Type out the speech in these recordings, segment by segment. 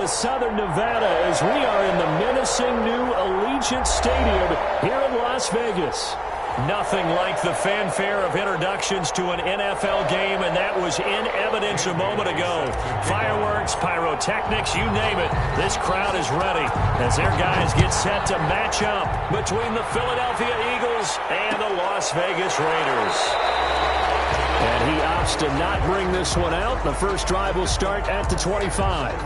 to Southern Nevada as we are in the menacing new Allegiant Stadium here in Las Vegas. Nothing like the fanfare of introductions to an NFL game, and that was in evidence a moment ago. Fireworks, pyrotechnics, you name it. This crowd is ready as their guys get set to match up between the Philadelphia Eagles and the Las Vegas Raiders. And he opts to not bring this one out. The first drive will start at the 25.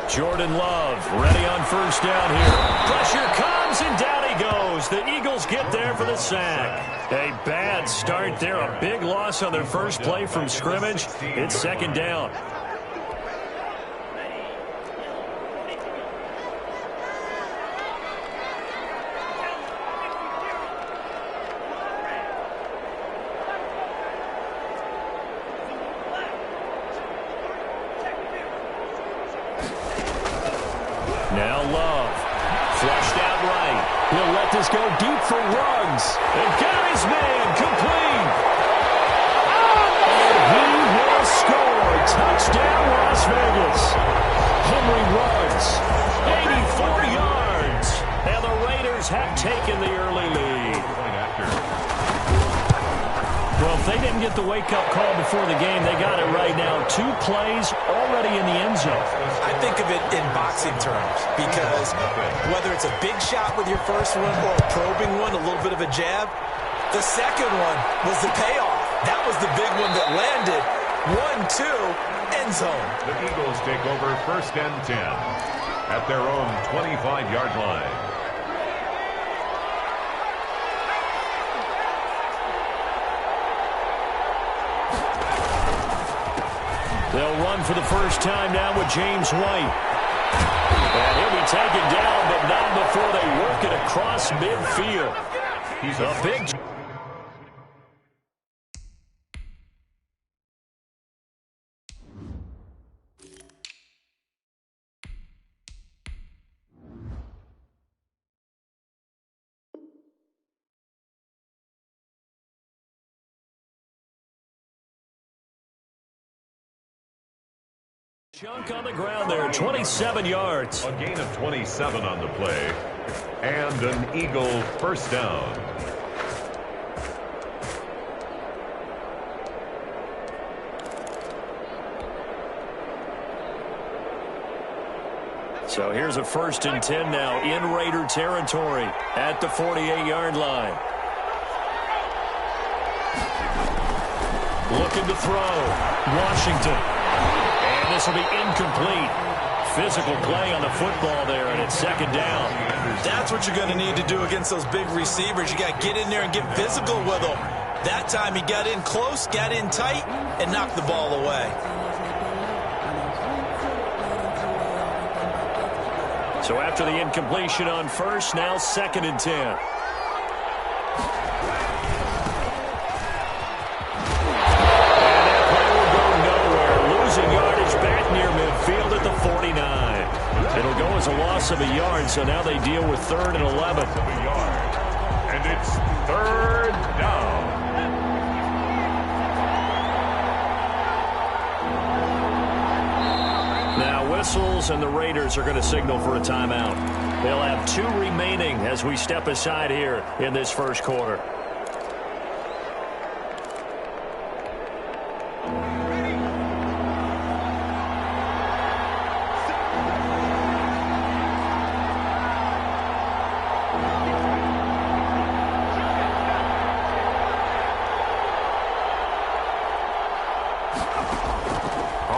Jordan Love ready on first down here. Pressure comes, and down he goes. The Eagles get there for the sack. A bad start there. A big loss on their first play from scrimmage. It's second down. Now Love, flushed out right. He'll let this go deep for Ruggs. And got his man, complete. And he will score. Touchdown, Las Vegas. Henry Ruggs, 84 yards. And the Raiders have taken the early lead. Well, if they didn't get the wake-up call before the game, they got it right now. 2 plays already in the end zone. I think of it in boxing terms because whether it's a big shot with your first one or a probing one, a little bit of a jab, the second one was the payoff. That was the big one that landed. 1-2, end zone. The Eagles take over first and 10 at their own 25-yard line. They'll run for the first time now with James White. And he'll be taken down, but not before they work it across midfield. He's a big... Chunk on the ground there, 27 yards. A gain of 27 on the play, and an Eagle first down. So here's a first and 10 now in Raider territory at the 48-yard line. Looking to throw, Washington. And this will be incomplete. Physical play on the football there, and it's second down. That's what you're going to need to do against those big receivers. You got to get in there and get physical with them. That time he got in close, got in tight, and knocked the ball away. So after the incompletion on first, now second and 10. Field at the 49. It'll go as a loss of a yard, so now they deal with 3rd and 11. And it's 3rd down. Now whistles, and the Raiders are going to signal for a timeout. They'll have 2 remaining as we step aside here in this first quarter.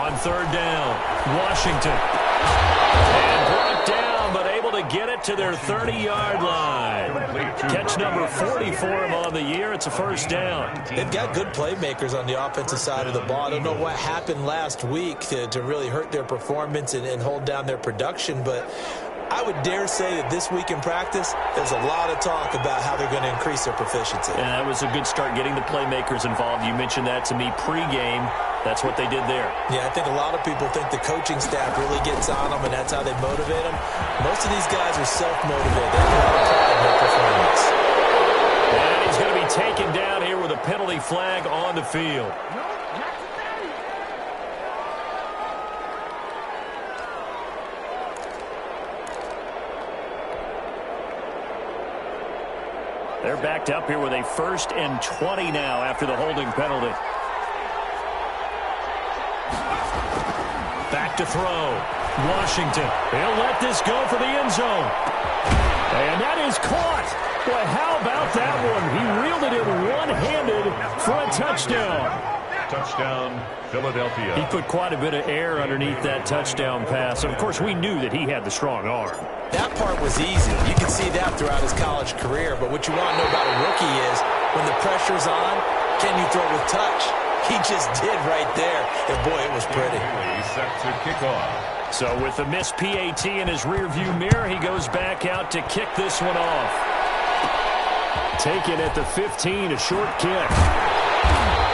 On 3rd down, Washington. And brought down, but able to get it to their 30-yard line. Catch number 40 for him on the year. It's a first down. They've got good playmakers on the offensive side of the ball. I don't know what happened last week to really hurt their performance and hold down their production, but I would dare say that this week in practice, there's a lot of talk about how they're going to increase their proficiency. And that was a good start, getting the playmakers involved. You mentioned that to me pregame. That's what they did there. Yeah, I think a lot of people think the coaching staff really gets on them, and that's how they motivate them. Most of these guys are self-motivated. They have a lot of pride in their performance. And he's going to be taken down here with a penalty flag on the field. They're backed up here with a 1st and 20 now after the holding penalty. Back to throw. Washington. He'll let this go for the end zone. And that is caught. Boy, how about that one? He reeled it in one-handed for a touchdown. Touchdown, Philadelphia. He put quite a bit of air underneath that touchdown pass. Of course, we knew that he had the strong arm. That part was easy. You can see that throughout his college career. But what you want to know about a rookie is when the pressure's on, can you throw with touch? He just did right there. And, boy, it was pretty. Set to kick off. So with the missed PAT in his rearview mirror, he goes back out to kick this one off. Taken at the 15, a short kick.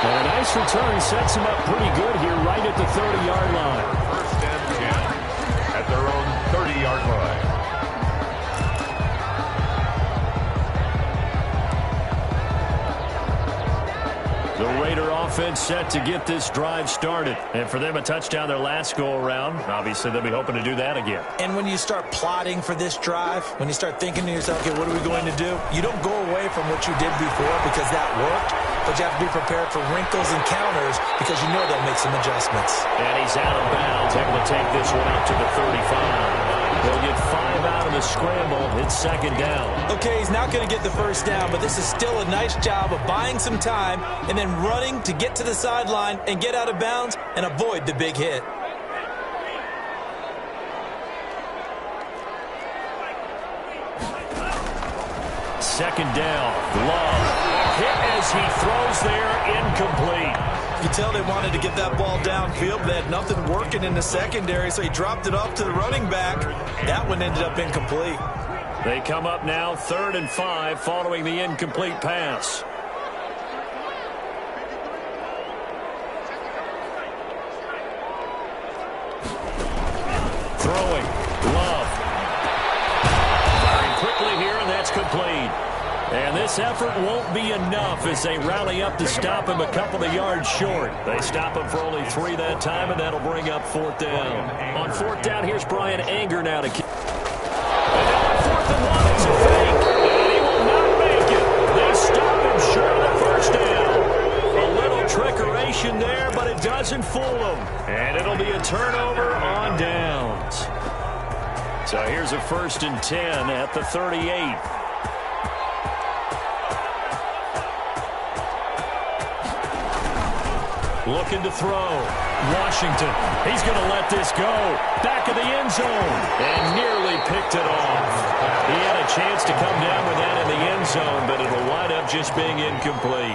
And a nice return sets him up pretty good here right at the 30-yard line. 1st and 10 at their own 30-yard line. The Raider offense set to get this drive started. And for them, a touchdown their last go-around. Obviously, they'll be hoping to do that again. And when you start plotting for this drive, when you start thinking to yourself, okay, what are we going to do? You don't go away from what you did before because that worked, but you have to be prepared for wrinkles and counters because you know they'll make some adjustments. And he's out of bounds, able to take this one out to the 35. They'll get 5 out of the scramble. It's 2nd down. Okay, he's not going to get the first down, but this is still a nice job of buying some time and then running to get to the sideline and get out of bounds and avoid the big hit. Second down. Love. Hit as he throws there, incomplete. You tell they wanted to get that ball downfield, but they had nothing working in the secondary, so he dropped it off to the running back. That one ended up incomplete. They come up now 3rd and 5 following the incomplete pass. Throwing. Love. Firing quickly here, and that's complete. And this effort won't be enough as they rally up to stop him a couple of yards short. They stop him for only 3 that time, and that'll bring up 4th down. On 4th down, here's Brian Anger now to kick. And now on 4th and 1, it's a fake. And he will not make it. They stop him short of the first down. A little trickeration there, but it doesn't fool him. And it'll be a turnover on downs. So here's a 1st and 10 at the 38. Looking to throw. Washington. He's going to let this go. Back of the end zone. And nearly picked it off. He had a chance to come down with that in the end zone, but it'll wind up just being incomplete.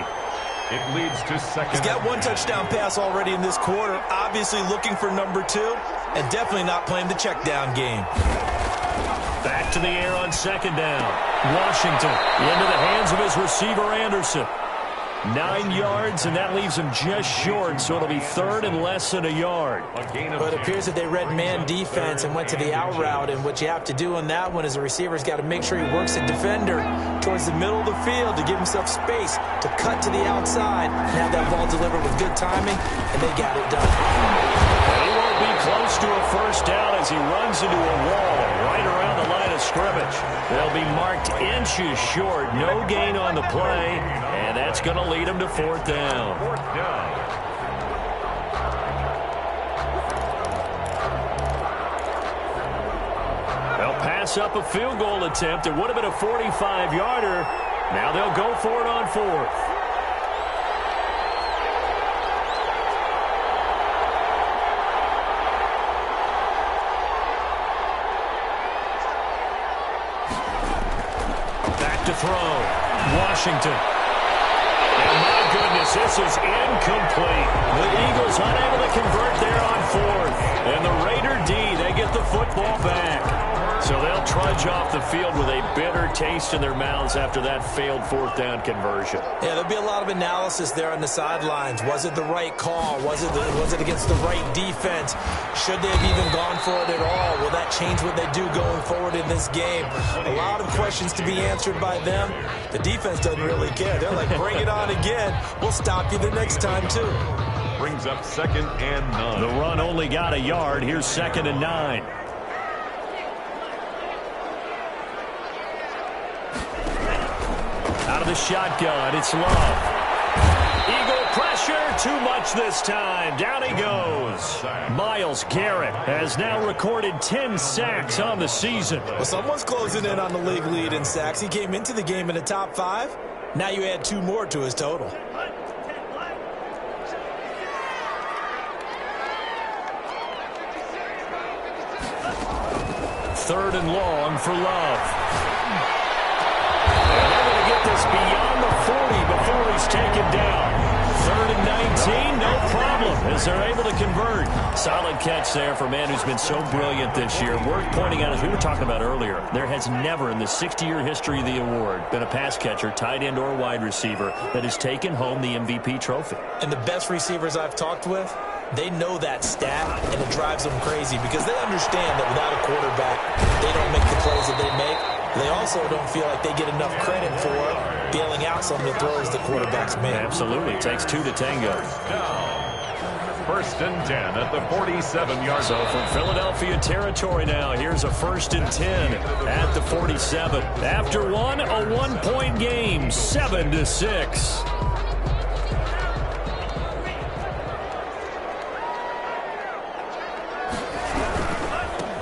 It leads to 2nd. He's got 1 touchdown pass already in this quarter. Obviously looking for number 2. And definitely not playing the check down game. Back to the air on 2nd down. Washington into the hands of his receiver, Anderson. 9 yards, and that leaves him just short, so it'll be 3rd and less than a yard. But it appears that they read man defense and went to the out route, and what you have to do on that one is the receiver's got to make sure he works the defender towards the middle of the field to give himself space to cut to the outside and have that ball delivered with good timing, and they got it done. And he won't be close to a first down as he runs into a wall right around the line of scrimmage. They'll be marked inches short, no gain on the play, and that's going to lead him to 4th down. 4th down. They'll pass up a field goal attempt. It would have been a 45-yarder. Now they'll go for it on 4th. to throw. Washington. And my goodness, this is incomplete. The Eagles unable to convert there on fourth. And the Raider D, they get the football back. So they'll trudge off the field with a bitter taste in their mouths after that failed fourth down conversion. Yeah, there'll be a lot of analysis there on the sidelines. Was it the right call? Was it against the right defense? Should they have even gone for it at all? Will that change what they do going forward in this game? A lot of questions to be answered by them. The defense doesn't really care. They're like, bring it on again. We'll stop you the next time, too. Brings up 2nd and 9. The run only got a yard. Here's 2nd and 9. Out of the shotgun, it's Love. Eagle pressure, too much this time. Down he goes. Myles Garrett has now recorded 10 sacks on the season. Well, someone's closing in on the league lead in sacks. He came into the game in the top 5. Now you add 2 more to his total. Third and long for Love. And they're going to get this beyond the 40 before he's taken down. 3rd and 19, no problem, as they're able to convert. Solid catch there for a man who's been so brilliant this year. Worth pointing out, as we were talking about earlier, there has never in the 60-year history of the award been a pass catcher, tight end, or wide receiver that has taken home the MVP trophy. And the best receivers I've talked with, they know that stat, and it drives them crazy because they understand that without a quarterback, they don't make the plays that they make. They also don't feel like they get enough credit for bailing out some of the throws the quarterbacks make. Absolutely. It takes 2 to tango. First and 10 at the 47-yard line. So from Philadelphia territory now, here's a 1st and 10 at the 47. After one, a 1-point game, 7-6.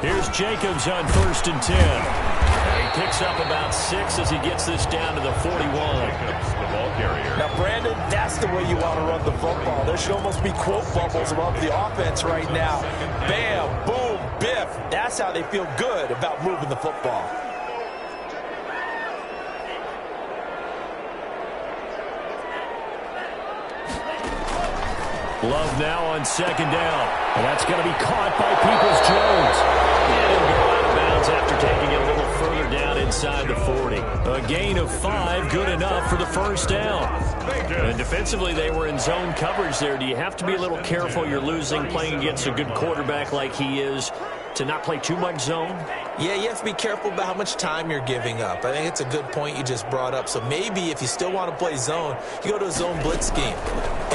Here's Jacobs on 1st and 10. And he picks up about 6 as he gets this down to the 41. Jacobs, the ball carrier. Now, Brandon, that's the way you want to run the football. There should almost be quote bubbles above the offense right now. Bam, boom, biff. That's how they feel good about moving the football. Love now on 2nd down. And that's going to be caught by Peoples-Jones. And he'll go out of bounds after taking it a little further down inside the 40. A gain of 5, good enough for the 1st down. And defensively, they were in zone coverage there. Do you have to be a little careful? You're losing, playing against a good quarterback like he is, to not play too much zone? Yeah, you have to be careful about how much time you're giving up. I think it's a good point you just brought up. So maybe if you still want to play zone, you go to a zone blitz scheme.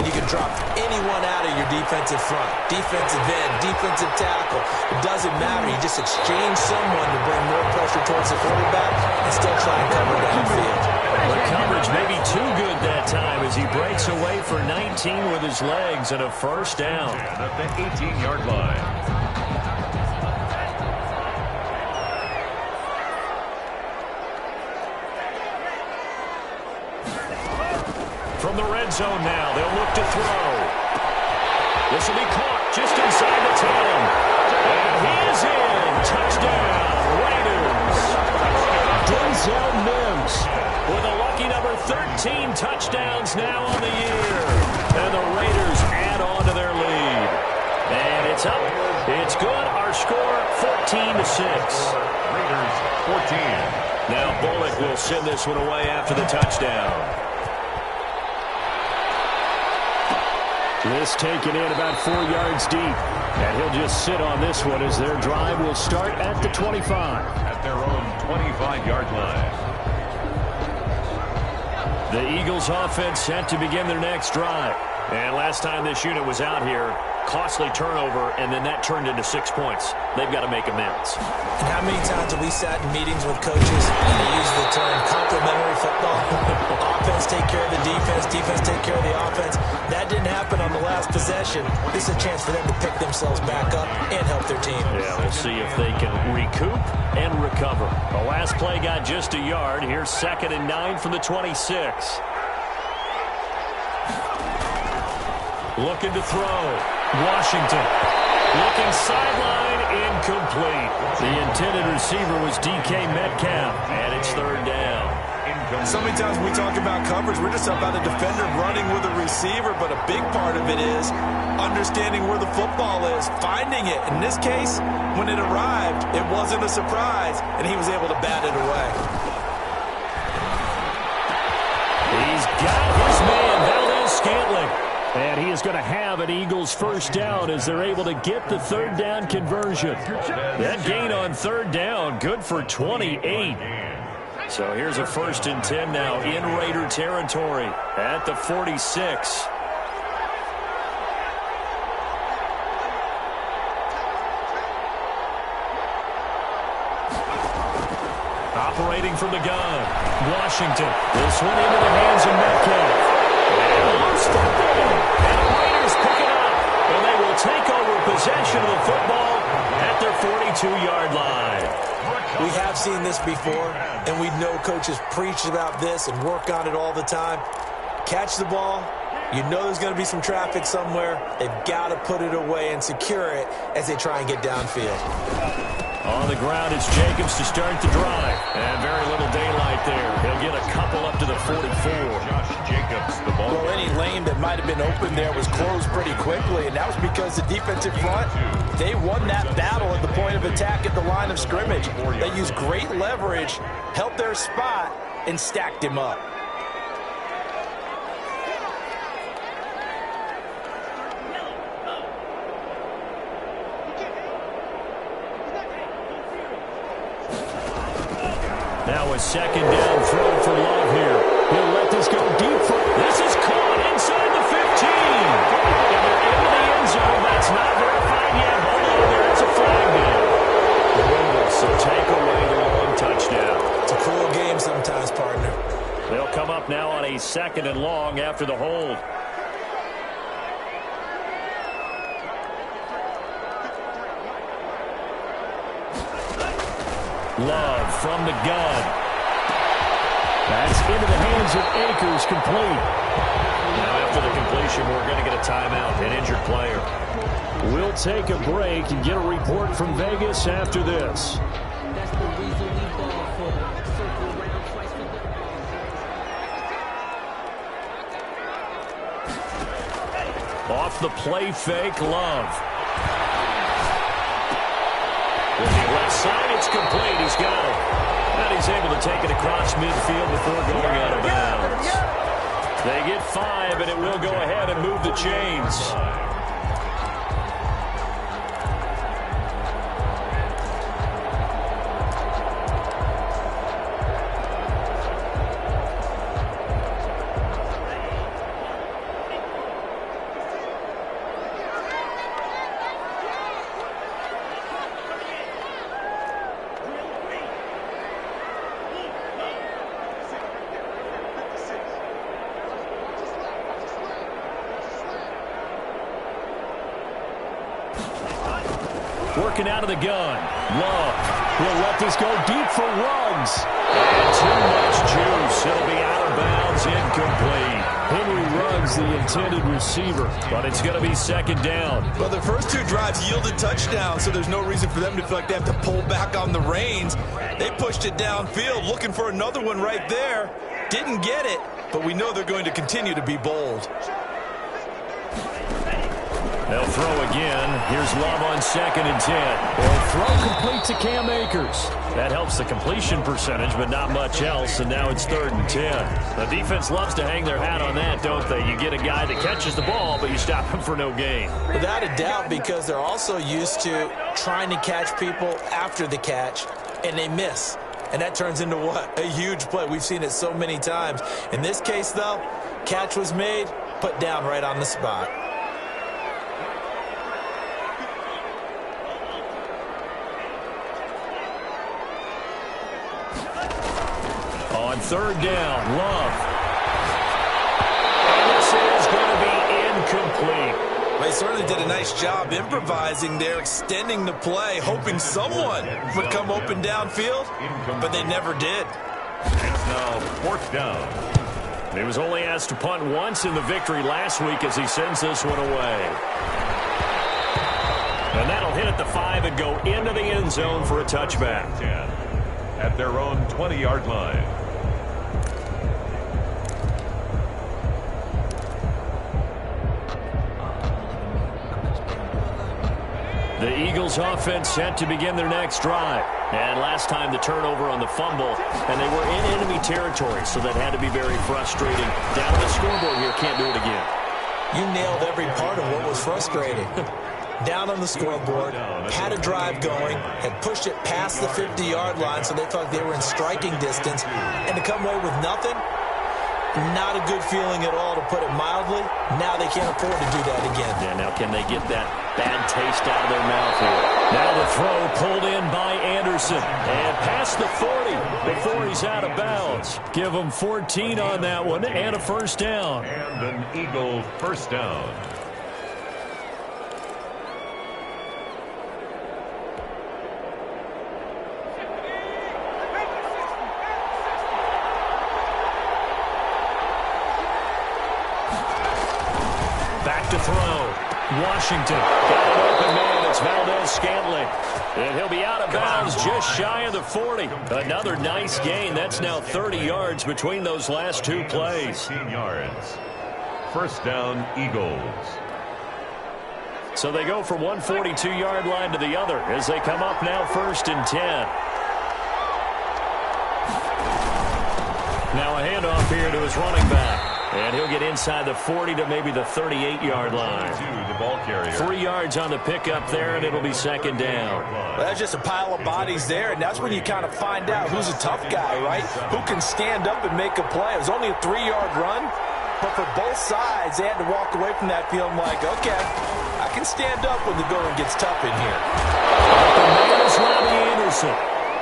And you can drop anyone out of your defensive front. Defensive end, defensive tackle. It doesn't matter. You just exchange someone to bring more pressure towards the quarterback and still try and cover downfield. The coverage may be too good that time as he breaks away for 19 with his legs and a 1st down. At the 18-yard line. From the red zone now, they'll look to throw. This will be caught just inside the 10. And he is in. Touchdown, Raiders. Denzel Mims with a lucky number 13 touchdowns now on the year. And the Raiders add on to their lead. And it's up. It's good. Our score, 14-6. Raiders 14. Now Bullock will send this one away after the touchdown. This taken in about 4 yards deep. And he'll just sit on this one as their drive will start at the 25. At their own 25-yard line. The Eagles offense set to begin their next drive. And last time this unit was out here, costly turnover, and then that turned into 6 points. They've got to make amends. And how many times have we sat in meetings with coaches and they use the term complementary football? Offense take care of the defense, defense take care of the offense. That didn't happen on the last possession. This is a chance for them to pick themselves back up and help their team. Yeah, we'll see if they can recoup and recover. The last play got just a yard. Here's 2nd and 9 from the 26. Looking to throw. Washington. Looking sideline, incomplete. The intended receiver was DK Metcalf, and it's 3rd down. So many times we talk about coverage, we're just about a defender running with a receiver, but a big part of it is understanding where the football is, finding it. In this case, when it arrived, it wasn't a surprise, and he was able to bat it away. He's got his man, Valdez-Scantling. And he is going to have an Eagles first down as they're able to get the third down conversion. That gain on third down, good for 28. So here's a 1st and 10 now in Raider territory at the 46. Operating from the gun, Washington. This one into the hands of Metcalf. And the Raiders pick it up, and they will take over possession of the football at their 42-yard line. We have seen this before, and we know coaches preach about this and work on it all the time. Catch the ball. You know there's going to be some traffic somewhere. They've got to put it away and secure it as they try and get downfield. On the ground, it's Jacobs to start the drive. And very little daylight there. He'll get a couple up to the 44. Josh Jacobs, the ball. Well, any lane that might have been open there was closed pretty quickly, and that was because the defensive front, they won that battle at the point of attack at the line of scrimmage. They used great leverage, held their spot, and stacked him up. Now a second down throw for Love here. He'll let this go deep for. This is caught inside the 15. And they're into the end zone. That's not verified yet. Hold on, there is a flag down. The Bengals will take away the long touchdown. It's a cruel game sometimes, partner. They'll come up now on a 2nd and long after the hold. Love from the gun. That's into the hands of Akers, complete. Now after the completion, we're going to get a timeout, an injured player. We'll take a break and get a report from Vegas after this. Off the play fake, Love. With the left side, it's complete. He's got it. And he's able to take it across midfield before going out of bounds. They get 5, and it will go ahead and move the chains. Working out of the gun. Love will let this go deep for Ruggs. And too much juice. It'll be out of bounds, incomplete. Henry Ruggs, the intended receiver, but it's going to be 2nd down. Well, the first 2 drives yielded touchdowns, so there's no reason for them to feel like they have to pull back on the reins. They pushed it downfield, looking for another one right there. Didn't get it, but we know they're going to continue to be bold. They'll throw again. Here's Love on 2nd and 10. They'll throw complete to Cam Akers. That helps the completion percentage, but not much else, and now it's 3rd and 10. The defense loves to hang their hat on that, don't they? You get a guy that catches the ball, but you stop him for no gain. Without a doubt, because they're also used to trying to catch people after the catch, and they miss. And that turns into what? A huge play. We've seen it so many times. In this case, though, catch was made, put down right on the spot. On 3rd down, Love. And this is going to be incomplete. They certainly did a nice job improvising there, extending the play, hoping someone would come open downfield, but they never did. It's now 4th down. He was only asked to punt once in the victory last week as he sends this one away. And that'll hit at the 5 and go into the end zone for a touchback. 10 at their own 20-yard line. The Eagles offense set to begin their next drive. And last time the turnover on the fumble, and they were in enemy territory, so that had to be very frustrating. Down the scoreboard here, can't do it again. You nailed every part of what was frustrating. Down on the scoreboard, had a drive going, had pushed it past the 50-yard line, so they thought they were in striking distance, and to come away with nothing, not a good feeling at all, to put it mildly. Now they can't afford to do that again. Yeah, now can they get that bad taste out of their mouth here? Now the throw pulled in by Anderson. And past the 40 before he's out of bounds. Give him 14 on that one and a first down. And an Eagle first down. Back to throw. Washington got an open man. It's Valdez-Scantling. And he'll be out of bounds just shy of the 40. Another nice gain. That's now 30 yards between those last two plays. 16 yards. First down, Eagles. So they go from one 42-yard line to the other as they come up now 1st and 10. Now a handoff here to his running back. And he'll get inside the 40 to maybe the 38-yard line. The ball carrier. 3 yards on the pickup there, and it'll be second down. Well, that's just a pile of bodies there, and that's when you kind of find out who's a tough guy, right? Who can stand up and make a play. It was only a 3-yard run, but for both sides, they had to walk away from that feeling like, okay, I can stand up when the going gets tough in here. The man is Robbie Anderson.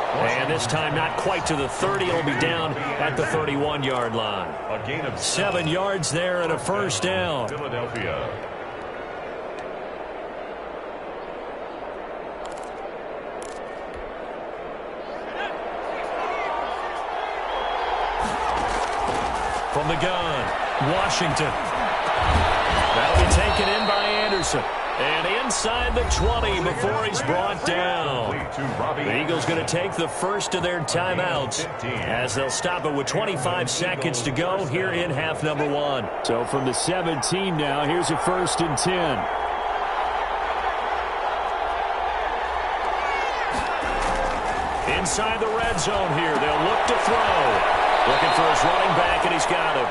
And this time not quite to the 30. It'll be down at the 31-yard line. A gain of 7 yards there and a first down. Philadelphia. From the gun, Washington. That'll be taken in by Anderson. And inside the 20 before he's brought down. The Eagles going to take the first of their timeouts as they'll stop it with 25 seconds to go here in half number 1. So from the 17 now, here's a 1st and 10. Inside the red zone here, they'll look to throw. Looking for his running back, and he's got him.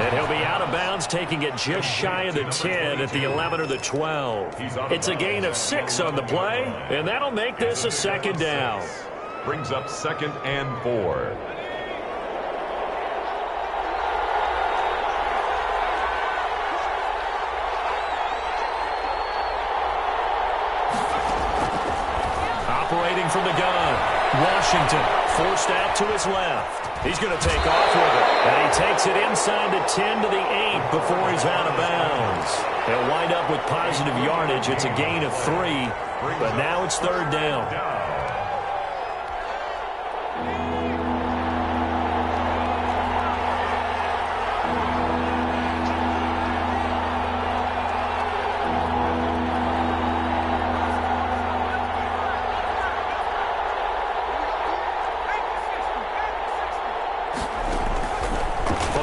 And he'll be out of bounds, taking it just shy of the 10 at the 11 or the 12. It's a gain of 6 on the play, and that'll make this a second down. Brings up 2nd and 4. Operating from the gun, Washington forced out to his left. He's going to take off with it. And he takes it inside the 10 to the 8 before he's out of bounds. He'll wind up with positive yardage. It's a gain of 3, but now it's 3rd down.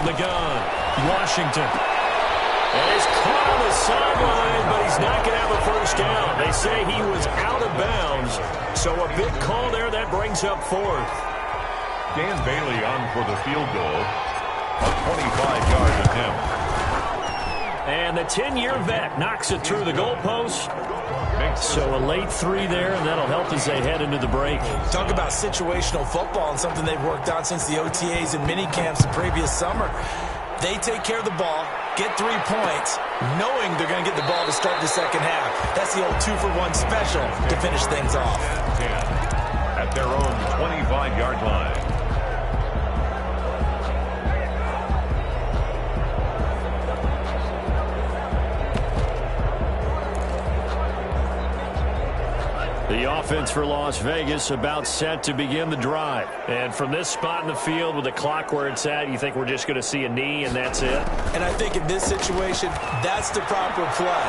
The gun, Washington. And he's caught on the sideline, but he's not going to have a first down. They say he was out of bounds, so a big call there that brings up 4th. Dan Bailey on for the field goal. A 25-yard attempt. And the 10-year vet knocks it through the goalpost. So a late 3 there, and that'll help as they head into the break. Talk about situational football and something they've worked on since the OTAs and mini camps the previous summer. They take care of the ball, get 3 points, knowing they're going to get the ball to start the second half. That's the old 2-for-1 special to finish things off. 10 at their own 25-yard line. The offense for Las Vegas about set to begin the drive. And from this spot in the field with the clock where it's at, you think we're just going to see a knee and that's it? And I think in this situation, that's the proper play.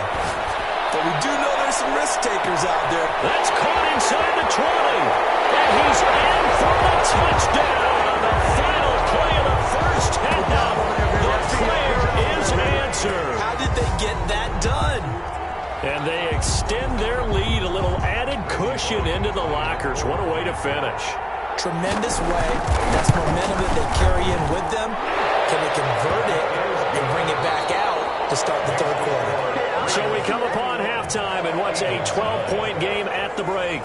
But we do know there's some risk takers out there. That's caught inside the 20. And he's in for the touchdown on the final play of the first half. The prayer is answered. How did they get that done? And they extend their lead, a little added cushion into the lockers. What a way to finish. Tremendous way. That's momentum that they carry in with them. Can they convert it and bring it back out to start the third quarter? So we come upon halftime in what's a 12-point game at the break.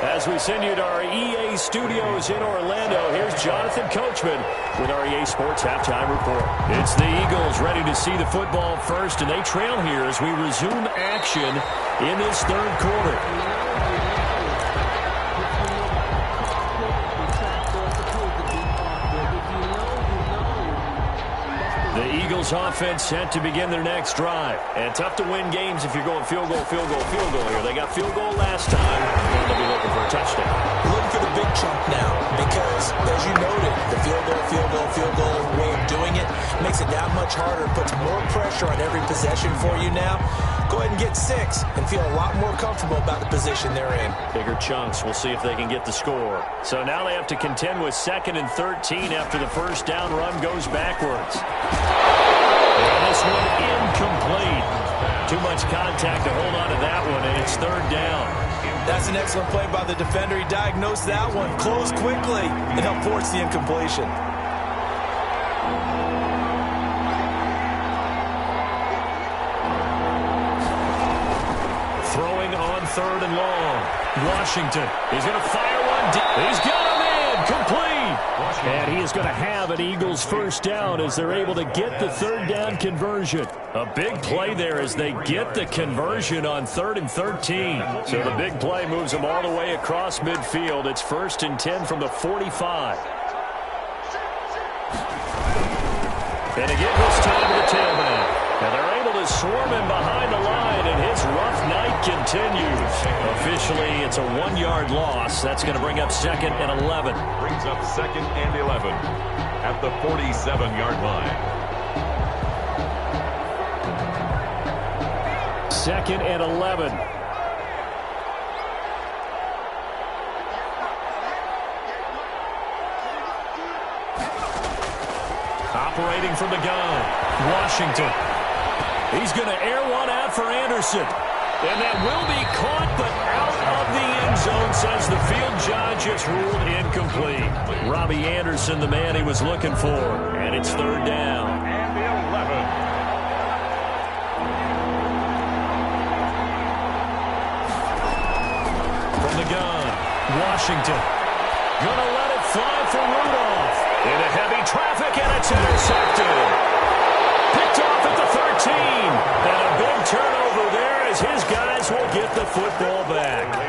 As we send you to our EA studios in Orlando, here's Jonathan Coachman with our EA Sports Halftime Report. It's the Eagles ready to see the football first, and they trail here as we resume action in this third quarter. The Eagles offense set to begin their next drive. And tough to win games if you're going field goal, field goal, field goal here. They got field goal last time, and they'll be looking for a touchdown. Looking for the big chunk now because, as you noted, the field goal way of doing it makes it that much harder, puts more pressure on every possession for you now. Go ahead and get 6 and feel a lot more comfortable about the position they're in. Bigger chunks. We'll see if they can get the score. So now they have to contend with 2nd and 13 after the first down run goes backwards. And this one incomplete. Too much contact to hold on to that one, and it's 3rd down. That's an excellent play by the defender. He diagnosed that one, closed quickly, and helped force the incompletion. Throwing on 3rd and long. Washington. He's going to fire one deep. He's got him in. Complete. And he is going to have an Eagles first down as they're able to get the 3rd down conversion. A big play there as they get the conversion on 3rd and 13. So the big play moves them all the way across midfield. It's 1st and 10 from the 45. And again this time to the tailback. And they're able to swarm him behind the line, and his rough night continues. Officially, it's a 1-yard loss. That's going to bring up 2nd and 11. Brings up 2nd and 11 at the 47-yard line. 2nd and 11. Operating from the gun, Washington. He's going to air one out for Anderson. And that will be caught, but out of the end zone, says the field judge. It's ruled incomplete. Robbie Anderson, the man he was looking for. And it's 3rd down. And the 11. From the gun, Washington. Gonna let it fly for Rudolph. Into heavy traffic, and it's intercepted. Picked off at the 13. And a big turnover there as his guys will get the football back.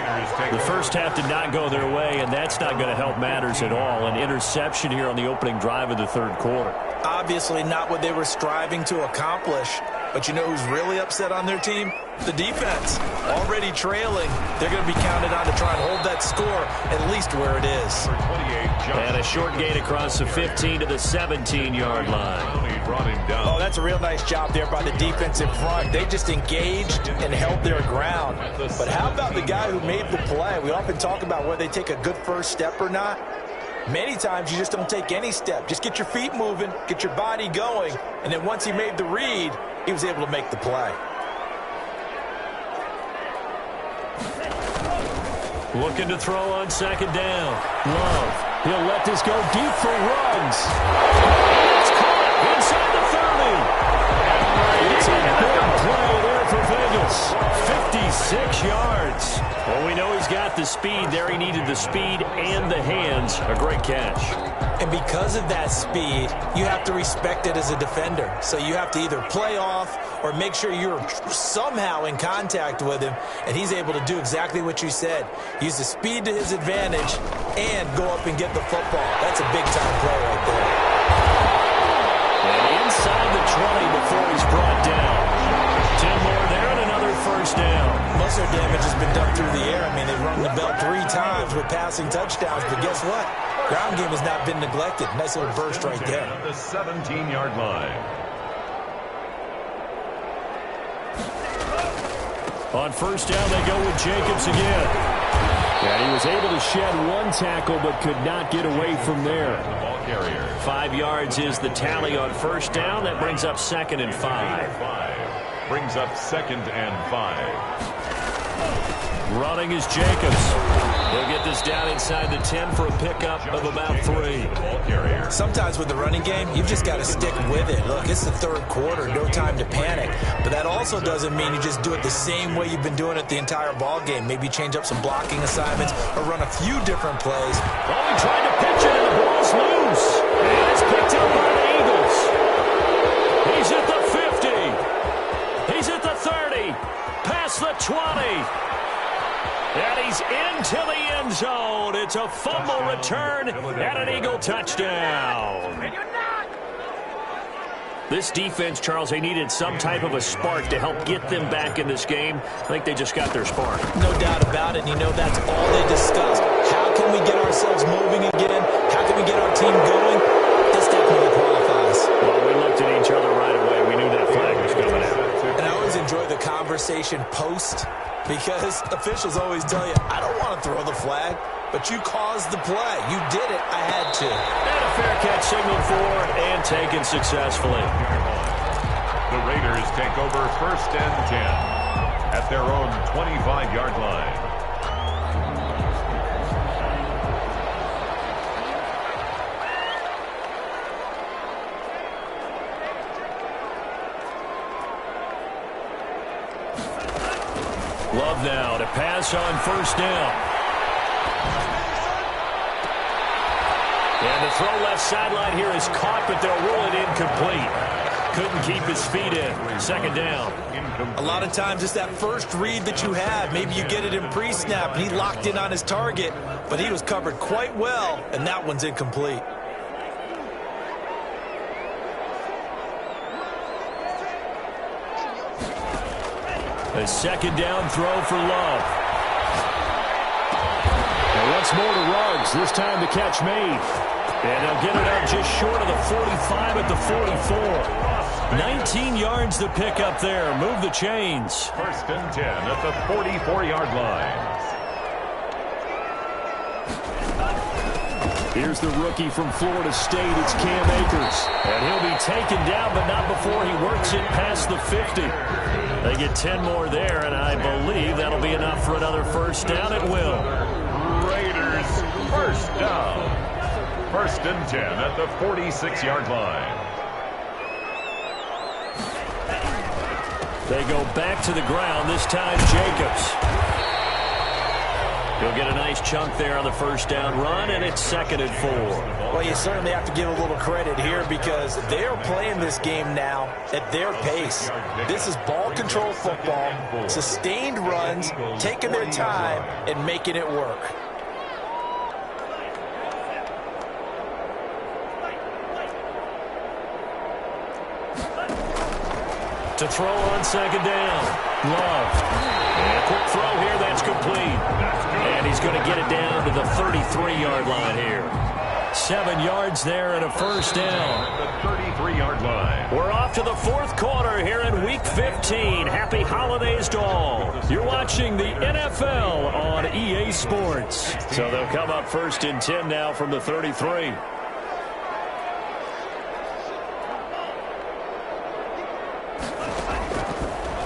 The first half did not go their way, and that's not going to help matters at all. An interception here on the opening drive of the 3rd quarter. Obviously not what they were striving to accomplish. But you know who's really upset on their team? The defense. Already trailing. They're going to be counted on to try and hold that score at least where it is. And a short gain across the 15 to the 17-yard line. Oh, that's a real nice job there by the defense in front. They just engaged and held their ground. But how about the guy who made the play? We often talk about whether they take a good first step or not. Many times you just don't take any step. Just get your feet moving, get your body going, and then once he made the read, he was able to make the play. Looking to throw on 2nd down. Love. He'll let this go deep for Ruggs. It's caught inside the 30. It's a big play there for Vegas. 56 yards. Well, we know he's got the speed there. He needed the speed and the hands. A great catch. And because of that speed, you have to respect it as a defender. So you have to either play off or make sure you're somehow in contact with him, and he's able to do exactly what you said. Use the speed to his advantage and go up and get the football. That's a big-time play right there. And inside the 20 before he's brought down. 10 more there and another first down. Most of their damage has been done through the air. I mean, they've rung the bell 3 times with passing touchdowns, but guess what? Ground game has not been neglected. Nice little burst right there. The 17-yard line. On first down, they go with Jacobs again. And he was able to shed one tackle, but could not get away from there. The ball carrier. 5 yards is the tally on first down. That brings up 2nd and 5. brings up 2nd and 5. Running is Jacobs. He'll get this down inside the 10 for a pickup of about 3. Sometimes with the running game, you've just got to stick with it. Look, it's the 3rd quarter, no time to panic. But that also doesn't mean you just do it the same way you've been doing it the entire ball game. Maybe change up some blocking assignments or run a few different plays. Oh, he tried to pitch it and the ball's loose. And it's picked up by the Eagles. He's at the 50. He's at the 30. Past the 20. And he's into the end zone. It's a fumble return and an Eagle touchdown. This defense, Charles, they needed some type of a spark to help get them back in this game. I think they just got their spark. No doubt about it. And you know that's all they discussed. How can we get ourselves moving again? How can we get our team going? This definitely qualifies. Well, we looked at each other right away. We knew that flag was coming out. And I always enjoy the conversation post, because officials always tell you, I don't want to throw the flag, but you caused the play. You did it. I had to. And a fair catch signaled for and taken successfully. The Raiders take over 1st and 10 at their own 25-yard line. Love now to pass on 1st down. And the throw left sideline here is caught, but they'll rule it incomplete. Couldn't keep his feet in. 2nd down. A lot of times it's that first read that you have. Maybe you get it in pre-snap, and he locked in on his target, but he was covered quite well, and that one's incomplete. A 2nd down throw for Love. And once more to Ruggs, this time the catch made. And they'll get it up just short of the 45 at the 44. 19 yards to pick up there. Move the chains. 1st and 10 at the 44-yard line. Here's the rookie from Florida State. It's Cam Akers. And he'll be taken down, but not before he works it past the 50. They get 10 more there, and I believe that'll be enough for another 1st down. It will. Raiders 1st down. 1st and 10 at the 46-yard line. They go back to the ground, this time Jacobs. He'll get a nice chunk there on the 1st down run, and it's 2nd and 4. Well, you certainly have to give a little credit here because they're playing this game now at their pace. This is ball control football, sustained runs, taking their time, and making it work. To throw on 2nd down. Love. And a quick throw here, that's complete. And he's going to get it down to the 33-yard line here. 7 yards there and a 1st down. The 33-yard line. We're off to the 4th quarter here in Week 15. Happy holidays to all. You're watching the NFL on EA Sports. So they'll come up 1st and 10 now from the 33.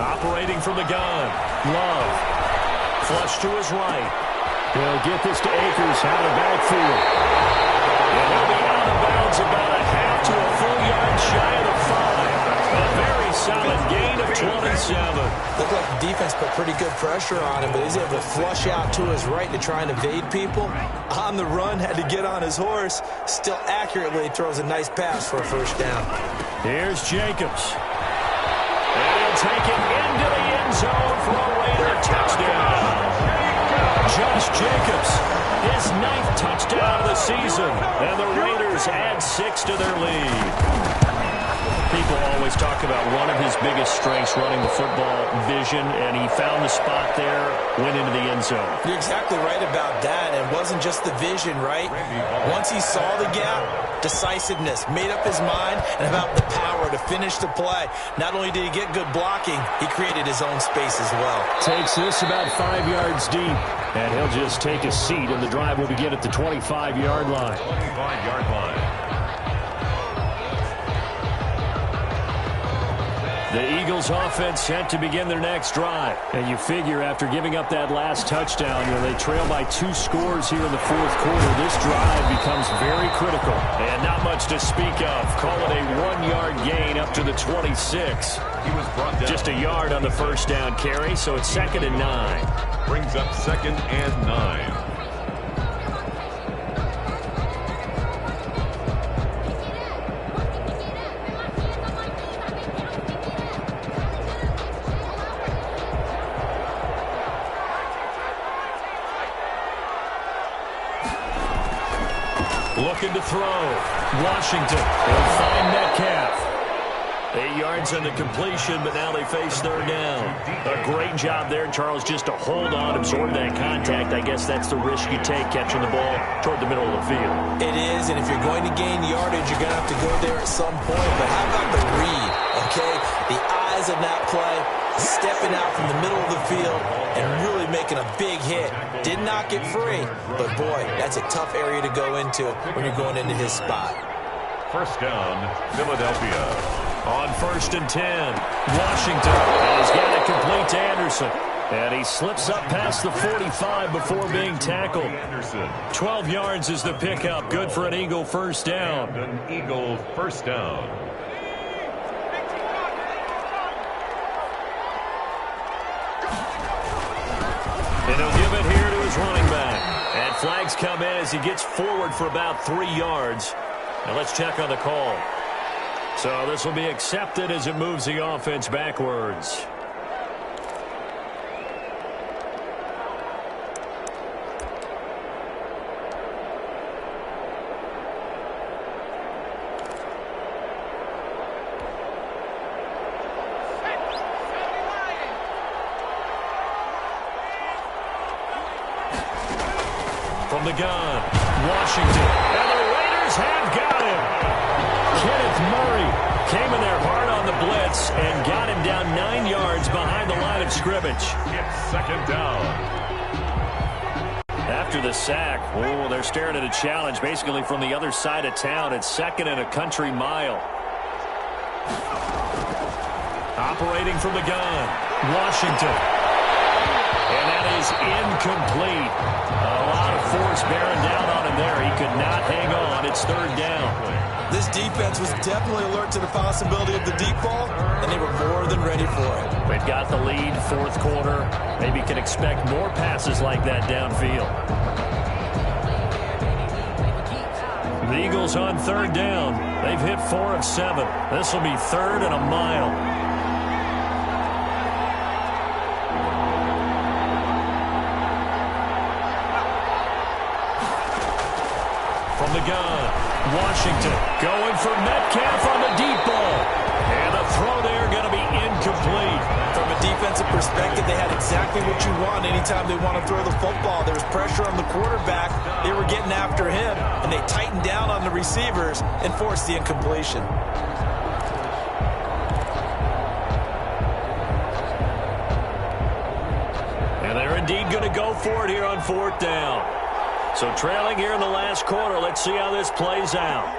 Operating from the gun. Love. Flush to his right. He'll get this to Akers out of backfield. And he'll be out of bounds about a half to a full yard shy of the 5. A very solid gain of 27. Looked like the defense put pretty good pressure on him, but he's able to flush out to his right to try and evade people. On the run, had to get on his horse. Still accurately throws a nice pass for a 1st down. Here's Jacobs. And he'll take it into the end zone for a Raider touchdown. Josh Jacobs, his 9th touchdown of the season. And the Raiders add 6 to their lead. People always talk about one of his biggest strengths running the football, vision, and he found the spot there, went into the end zone. You're exactly right about that. It wasn't just the vision, right? Once he saw the gap, decisiveness, made up his mind, and about the power to finish the play. Not only did he get good blocking, he created his own space as well. Takes this about 5 yards deep, and he'll just take a seat, and the drive will begin at the 25-yard line. 25-yard line. The Eagles offense set to begin their next drive. And you figure after giving up that last touchdown, they trail by 2 scores here in the fourth quarter. This drive becomes very critical. And not much to speak of. Call it a 1-yard gain up to the 26. He was brought down. Just a yard on the first down carry, so it's 2nd and 9. Brings up 2nd and 9. Looking to throw. Washington will find Metcalf. 8 yards on the completion, but now they face 3rd down. A great job there, Charles, just to hold on, absorb that contact. I guess that's the risk you take, catching the ball toward the middle of the field. It is, and if you're going to gain yardage, you're going to have to go there at some point. But how about the read, okay? The eyes of that play, stepping out from the middle of the field and really making a big hit. Did not get free, but boy, that's a tough area to go into when you're going into his spot. First down, Philadelphia. On 1st and 10, Washington has got it complete to Anderson. And he slips up past the 45 before being tackled. 12 yards is the pickup. Good for an Eagle first down. An Eagle first down. And he'll give it here to his running back. And flags come in as he gets forward for about 3 yards. Now let's check on the call. So this will be accepted as it moves the offense backwards. From the gun, Washington, and the Raiders have got him. Kenneth Murray came in there hard on the blitz and got him down 9 yards behind the line of scrimmage. It's 2nd down. After the sack, they're staring at a challenge basically from the other side of town. It's 2nd and a country mile. Operating from the gun, Washington. And that is incomplete. A lot of force bearing down on him there. He could not hang on. It's 3rd down. This defense was definitely alert to the possibility of the deep ball, and they were more than ready for it. They've got the lead, 4th quarter. Maybe can expect more passes like that downfield. The Eagles on 3rd down. They've hit 4 of 7. This will be 3rd and a mile. From the gun, Washington going for Metcalf on the deep ball. And the throw there going to be incomplete. From a defensive perspective, they had exactly what you want anytime they want to throw the football. There was pressure on the quarterback. They were getting after him, and they tightened down on the receivers and forced the incompletion. And they're indeed going to go for it here on 4th down. So trailing here in the last quarter, let's see how this plays out.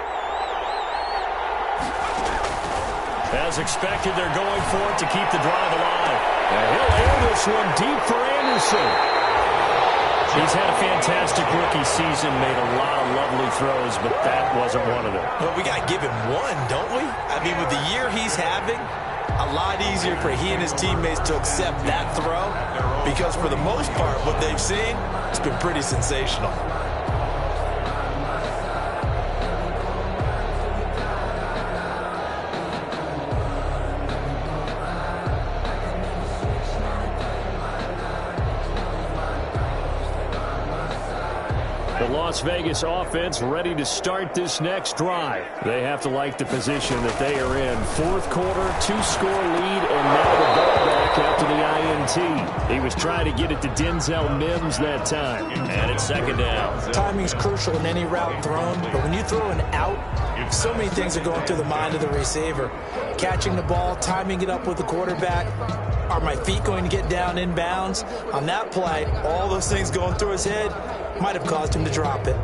As expected, they're going for it to keep the drive alive. And he'll air this one deep for Anderson. He's had a fantastic rookie season, made a lot of lovely throws, but that wasn't one of them. Well, we got to give him one, don't we? I mean, with the year he's having, a lot easier for he and his teammates to accept that throw because for the most part, what they've seen, it's been pretty sensational. The Las Vegas offense ready to start this next drive. They have to like the position that they are in. 4th quarter, 2-score lead, and now the ball back after the INT. He was trying to get it to Denzel Mims that time, and it's 2nd down. Timing's crucial in any route thrown, but when you throw an out, so many things are going through the mind of the receiver. Catching the ball, timing it up with the quarterback. Are my feet going to get down inbounds? On that play, all those things going through his head might have caused him to drop it.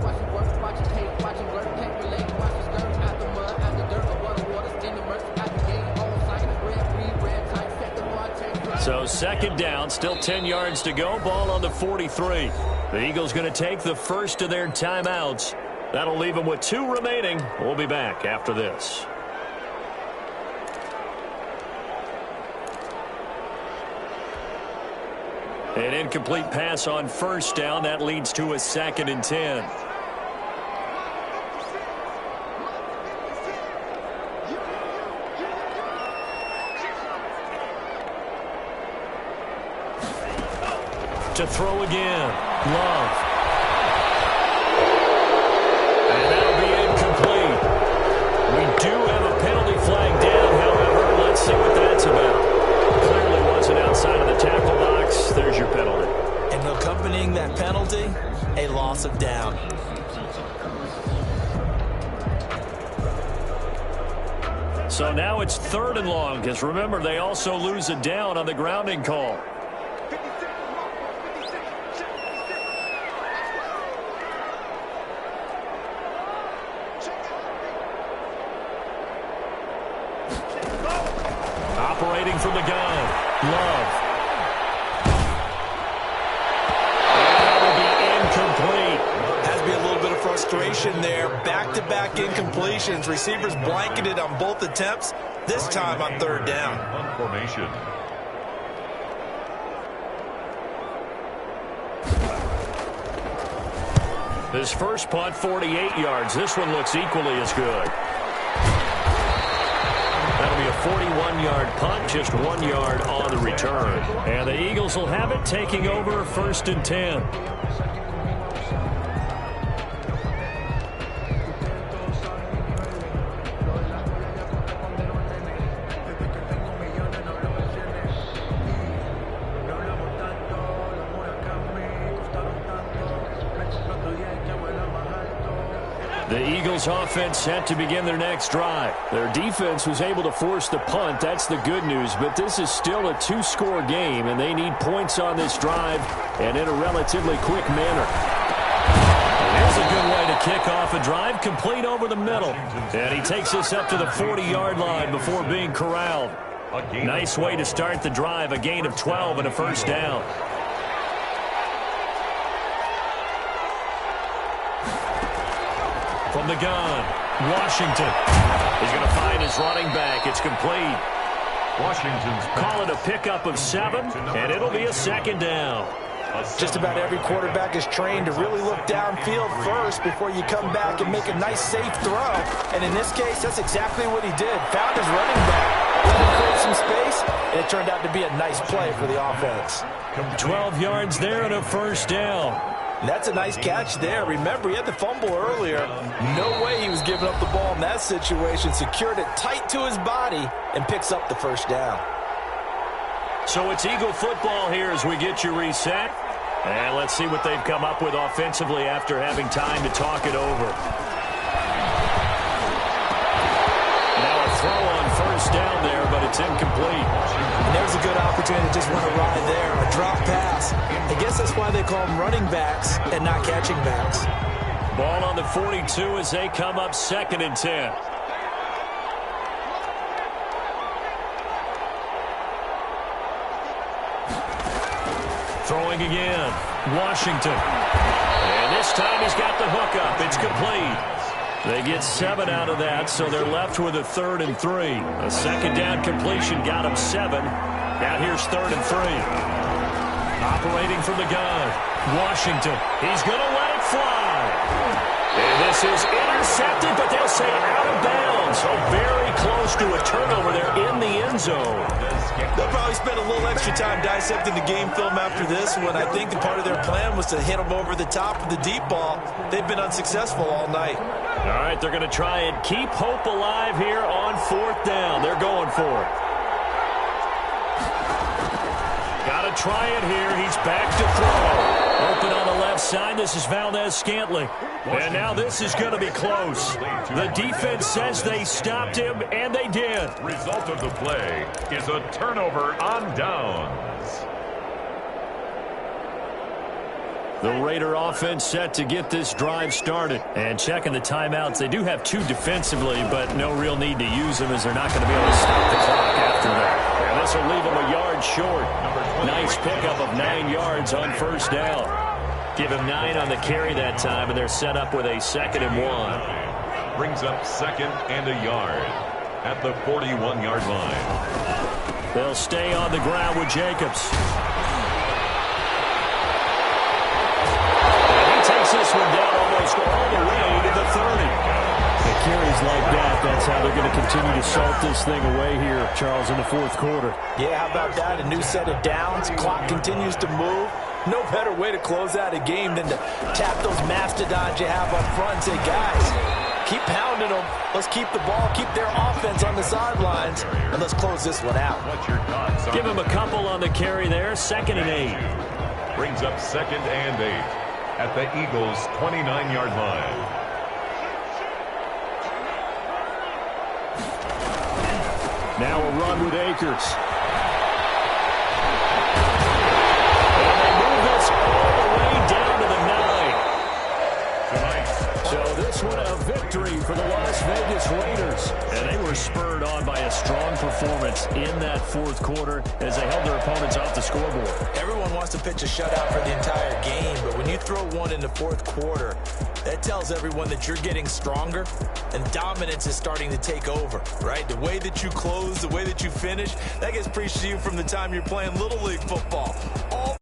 So second down, still 10 yards to go, ball on the 43. The Eagles going to take the first of their timeouts. That'll leave them with 2 remaining. We'll be back after this. An incomplete pass on first down. That leads to a 2nd and 10. To throw again. Love. And that'll be incomplete. We do have a penalty flag down, however. Let's see what that's about. Clearly wasn't outside of the tackle box. There's your penalty. And accompanying that penalty, a loss of down. So now it's 3rd and long, because remember, they also lose a down on the grounding call. Operating from the gun. Love. And that will be incomplete. Has to be a little bit of frustration there. Back-to-back incompletions. Receivers blanketed on both attempts, this time on 3rd down. Formation. This first punt, 48 yards. This one looks equally as good. That'll be a 41-yard punt, just 1 yard on the return. And the Eagles will have it, taking over 1st and 10. The Eagles offense set to begin their next drive. Their defense was able to force the punt. That's the good news. But this is still a 2-score game, and they need points on this drive and in a relatively quick manner. There's a good way to kick off a drive, complete over the middle. And he takes this up to the 40-yard line before being corralled. Nice way to start the drive, a gain of 12 and a 1st down. From the gun, Washington. He's going to find his running back. It's complete. Washington's call it a pickup of 7, and it'll be a 2nd down. Just about every quarterback is trained to really look downfield first before you come back and make a nice, safe throw. And in this case, that's exactly what he did. Found his running back, let him create some space, and it turned out to be a nice play for the offense. 12 yards there and a 1st down. And that's a nice catch there. Remember, he had the fumble earlier. No way he was giving up the ball in that situation. Secured it tight to his body and picks up the 1st down. So it's Eagle football here as we get you reset. And let's see what they've come up with offensively after having time to talk it over. Now a throw on 1st down there, but it's incomplete. And there's a good opportunity to just run a ride there, a drop pass. I guess that's why they call them running backs and not catching backs. Ball on the 42 as they come up 2nd and 10. Throwing again, Washington. And this time he's got the hook up. It's complete. They get 7 out of that, so they're left with a 3rd and 3. A 2nd down completion got him 7. Now here's 3rd and 3. Operating from the gun, Washington. He's going to let it fly. And this is intercepted, but they'll say out of bounds. So very close to a turnover there in the end zone. They'll probably spend a little extra time dissecting the game film after this one. I think the part of their plan was to hit them over the top of the deep ball. They've been unsuccessful all night. All right, they're going to try and keep hope alive here on 4th down. They're going for it. Got to try it here. He's back to throw. Open on the left side. This is Valdez-Scantling. And now this is going to be close. The defense says they stopped him, and they did. Result of the play is a turnover on downs. The Raider offense set to get this drive started. And checking the timeouts, they do have 2 defensively, but no real need to use them as they're not going to be able to stop the clock after that. And this will leave them a yard short. Nice pickup of 9 yards on first down. Give him 9 on the carry that time, and they're set up with a 2nd and 1. Brings up 2nd and a yard at the 41-yard line. They'll stay on the ground with Jacobs. Takes this one down almost all the way to the 30. The carries like that, that's how they're going to continue to salt this thing away here, Charles, in the 4th quarter. Yeah, how about that? A new set of downs. Clock continues to move. No better way to close out a game than to tap those mastodons you have up front and say, guys, keep pounding them. Let's keep the ball, keep their offense on the sidelines, and let's close this one out. What's your thoughts on Give him a couple on the carry there, 2nd and 8. Brings up 2nd and 8. At the Eagles' 29-yard line. Now a run with Akers. And they move this all the way down to the 9. So this one a victory for the Las Vegas Raiders. And they were spurred on by a strong performance in that 4th quarter as they held their opponents off the scoreboard. Everyone wants to pitch a shutout for the entire game, but when you throw one in the 4th quarter, that tells everyone that you're getting stronger and dominance is starting to take over, right? The way that you close, the way that you finish, that gets preached to you from the time you're playing Little League football all